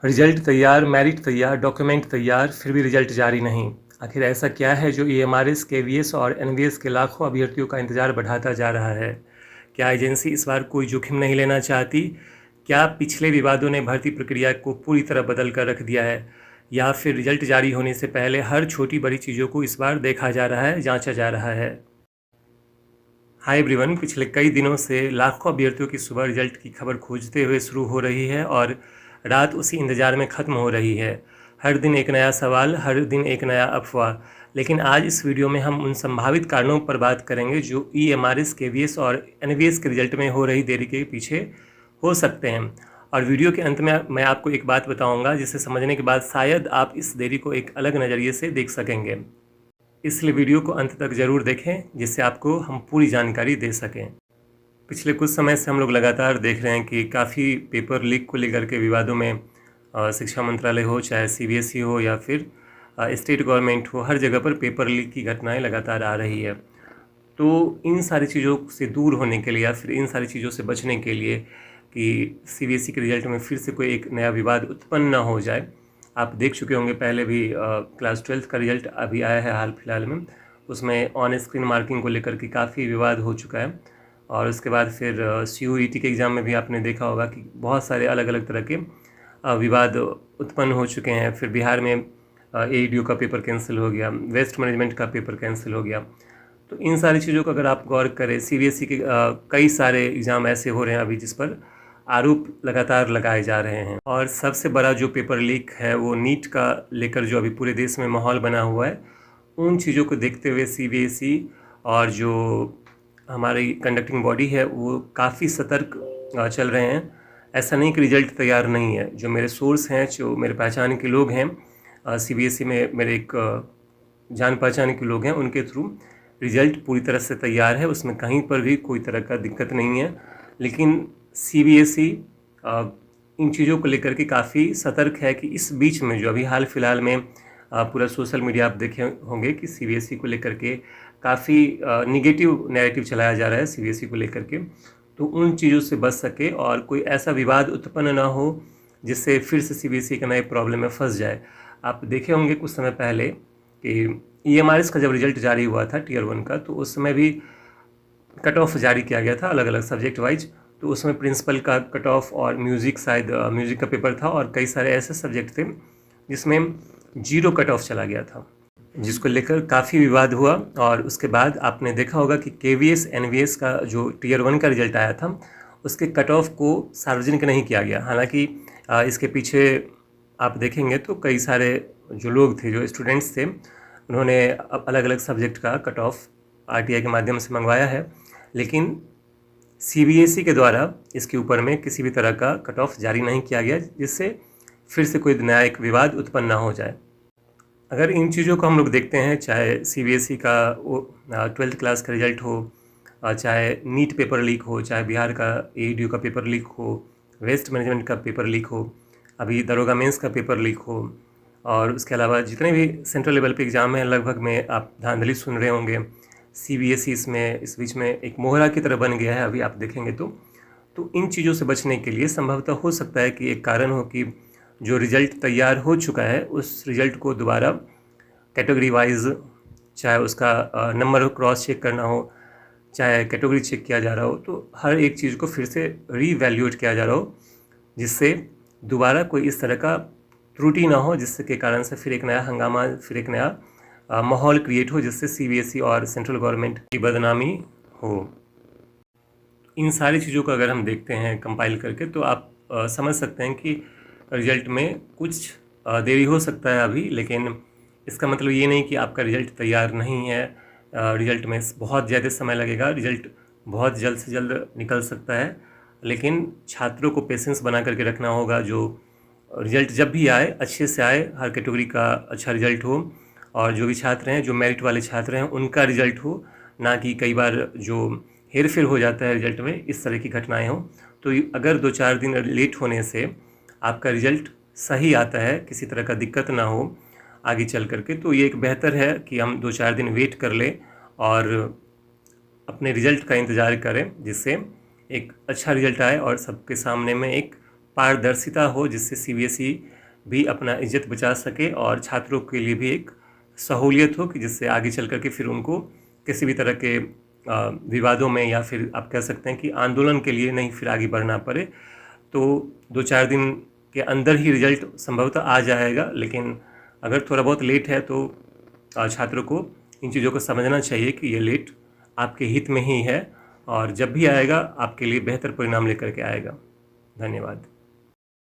Result तैयार, merit तैयार, document तैयार, फिर भी रिजल्ट जारी नहीं। आखिर ऐसा क्या है जो ईएमआरएस, केवीएस और एनवीएस के लाखों अभ्यर्थियों का इंतजार बढ़ाता जा रहा है? क्या एजेंसी इस बार कोई जोखिम नहीं लेना चाहती? क्या पिछले विवादों ने भर्ती प्रक्रिया को पूरी तरह बदल कर रख दिया है? या फिर रिजल्ट जारी होने से पहले हर छोटी बड़ी चीज़ों को इस बार देखा जा रहा है, जांचा जा रहा है? हाय एवरीवन, पिछले कई दिनों से लाखों अभ्यर्थियों की सुबह रिजल्ट की खबर खोजते हुए शुरू हो रही है और रात उसी इंतज़ार में ख़त्म हो रही है। हर दिन एक नया सवाल, हर दिन एक नया अफवाह। लेकिन आज इस वीडियो में हम उन संभावित कारणों पर बात करेंगे जो ईएमआरएस, केवीएस और एनवीएस के रिजल्ट में हो रही देरी के पीछे हो सकते हैं। और वीडियो के अंत में मैं आपको एक बात बताऊंगा जिसे समझने के बाद शायद आप इस देरी को एक अलग नज़रिए से देख सकेंगे। इसलिए वीडियो को अंत तक ज़रूर देखें जिससे आपको हम पूरी जानकारी दे सकें। पिछले कुछ समय से हम लोग लगातार देख रहे हैं कि काफ़ी पेपर लीक को लेकर के विवादों में शिक्षा मंत्रालय हो, चाहे सीबीएसई हो या फिर स्टेट गवर्नमेंट हो, हर जगह पर पेपर लीक की घटनाएं लगातार आ रही है। तो इन सारी चीज़ों से दूर होने के लिए या फिर इन सारी चीज़ों से बचने के लिए कि सीबीएसई के रिजल्ट में फिर से कोई एक नया विवाद उत्पन्न ना हो जाए, आप देख चुके होंगे पहले भी क्लास 12th का रिजल्ट अभी आया है हाल फिलहाल में। उसमें ऑन स्क्रीन मार्किंग को लेकर के काफ़ी विवाद हो चुका है। और उसके बाद फिर CUET के एग्ज़ाम में भी आपने देखा होगा कि बहुत सारे अलग अलग तरह के विवाद उत्पन्न हो चुके हैं। फिर बिहार में AEDU का पेपर कैंसिल हो गया, वेस्ट मैनेजमेंट का पेपर कैंसिल हो गया। तो इन सारी चीज़ों को अगर आप गौर करें, CBSE के कई सारे एग्ज़ाम ऐसे हो रहे हैं अभी जिस पर आरोप लगातार लगाए जा रहे हैं। और सबसे बड़ा जो पेपर लीक है वो नीट का लेकर जो अभी पूरे देश में माहौल बना हुआ है, उन चीज़ों को देखते हुए CBSE और जो हमारी कंडक्टिंग बॉडी है वो काफ़ी सतर्क चल रहे हैं। ऐसा नहीं कि रिजल्ट तैयार नहीं है। जो मेरे सोर्स हैं, जो मेरे पहचान के लोग हैं CBSE में, मेरे एक जान पहचान के लोग हैं, उनके थ्रू रिजल्ट पूरी तरह से तैयार है, उसमें कहीं पर भी कोई तरह का दिक्कत नहीं है। लेकिन CBSE इन चीज़ों को लेकर के काफ़ी सतर्क है कि इस बीच में जो अभी हाल फिलहाल में पूरा सोशल मीडिया आप देखे होंगे कि CBSE को लेकर के काफ़ी निगेटिव नैरेटिव चलाया जा रहा है CBSE को लेकर के, तो उन चीज़ों से बच सके और कोई ऐसा विवाद उत्पन्न ना हो जिससे फिर से CBSE का नए प्रॉब्लम में फंस जाए। आप देखे होंगे कुछ समय पहले कि EMRS का जब रिजल्ट जारी हुआ था Tier 1 का, तो उस समय भी कट ऑफ जारी किया गया था अलग अलग सब्जेक्ट वाइज। तो उसमें प्रिंसिपल का कट ऑफ और म्यूज़िक, शायद म्यूज़िक का पेपर था, और कई सारे ऐसे सब्जेक्ट थे जिसमें 0 कट ऑफ चला गया था, जिसको लेकर काफ़ी विवाद हुआ। और उसके बाद आपने देखा होगा कि KVS NVS का जो Tier 1 का रिजल्ट आया था, उसके कट ऑफ को सार्वजनिक नहीं किया गया। हालांकि इसके पीछे आप देखेंगे तो कई सारे जो लोग थे, जो स्टूडेंट्स थे, उन्होंने अलग अलग सब्जेक्ट का कट ऑफ RTI के माध्यम से मंगवाया है, लेकिन CBSE के द्वारा इसके ऊपर में किसी भी तरह का कट ऑफ जारी नहीं किया गया, जिससे फिर से कोई नया एक विवाद उत्पन्न ना हो जाए। अगर इन चीज़ों को हम लोग देखते हैं, चाहे CBSE का 12th क्लास का रिजल्ट हो, चाहे नीट पेपर लीक हो, चाहे बिहार का AEDU का पेपर लीक हो, वेस्ट मैनेजमेंट का पेपर लीक हो, अभी दरोगा मेंस का पेपर लीक हो, और उसके अलावा जितने भी सेंट्रल लेवल पे एग्ज़ाम हैं लगभग में आप धांधली सुन रहे होंगे। CBSE इसमें इस बीच में एक मोहरा की तरह बन गया है अभी आप देखेंगे तो इन चीज़ों से बचने के लिए संभवतः हो सकता है कि एक कारण हो कि जो रिज़ल्ट तैयार हो चुका है उस रिज़ल्ट को दोबारा कैटेगरी वाइज, चाहे उसका नंबर क्रॉस चेक करना हो, चाहे कैटेगरी चेक किया जा रहा हो, तो हर एक चीज़ को फिर से रीवैल्यूएट किया जा रहा हो, जिससे दोबारा कोई इस तरह का त्रुटि ना हो, जिससे के कारण से फिर एक नया हंगामा, फिर एक नया माहौल क्रिएट हो, जिससे CBSE और सेंट्रल गवर्नमेंट की बदनामी हो। इन सारी चीज़ों को अगर हम देखते हैं कंपाइल करके, तो आप समझ सकते हैं कि रिज़ल्ट में कुछ देरी हो सकता है अभी, लेकिन इसका मतलब ये नहीं कि आपका रिज़ल्ट तैयार नहीं है। रिज़ल्ट में बहुत ज़्यादा समय लगेगा, रिज़ल्ट बहुत जल्द से जल्द निकल सकता है, लेकिन छात्रों को पेशेंस बना करके रखना होगा। जो रिज़ल्ट जब भी आए अच्छे से आए, हर कैटेगरी का अच्छा रिज़ल्ट हो, और जो भी छात्र हैं, जो मेरिट वाले छात्र हैं, उनका रिज़ल्ट हो, ना कि कई बार जो हेरफेर हो जाता है रिज़ल्ट में, इस तरह की घटनाएं हों। तो अगर 2-4 दिन लेट होने से आपका रिज़ल्ट सही आता है, किसी तरह का दिक्कत ना हो आगे चल करके, तो ये एक बेहतर है कि हम 2-4 दिन वेट कर लें और अपने रिज़ल्ट का इंतज़ार करें, जिससे एक अच्छा रिज़ल्ट आए और सबके सामने में एक पारदर्शिता हो, जिससे सीबीएसई भी अपना इज्जत बचा सके और छात्रों के लिए भी एक सहूलियत हो कि जिससे आगे चल कर के फिर उनको किसी भी तरह के विवादों में या फिर आप कह सकते हैं कि आंदोलन के लिए नहीं फिर आगे बढ़ना पड़े। तो 2-4 दिन के अंदर ही रिजल्ट संभवतः आ जाएगा, लेकिन अगर थोड़ा बहुत लेट है तो छात्रों को इन चीज़ों को समझना चाहिए कि ये लेट आपके हित में ही है और जब भी आएगा आपके लिए बेहतर परिणाम लेकर के आएगा। धन्यवाद।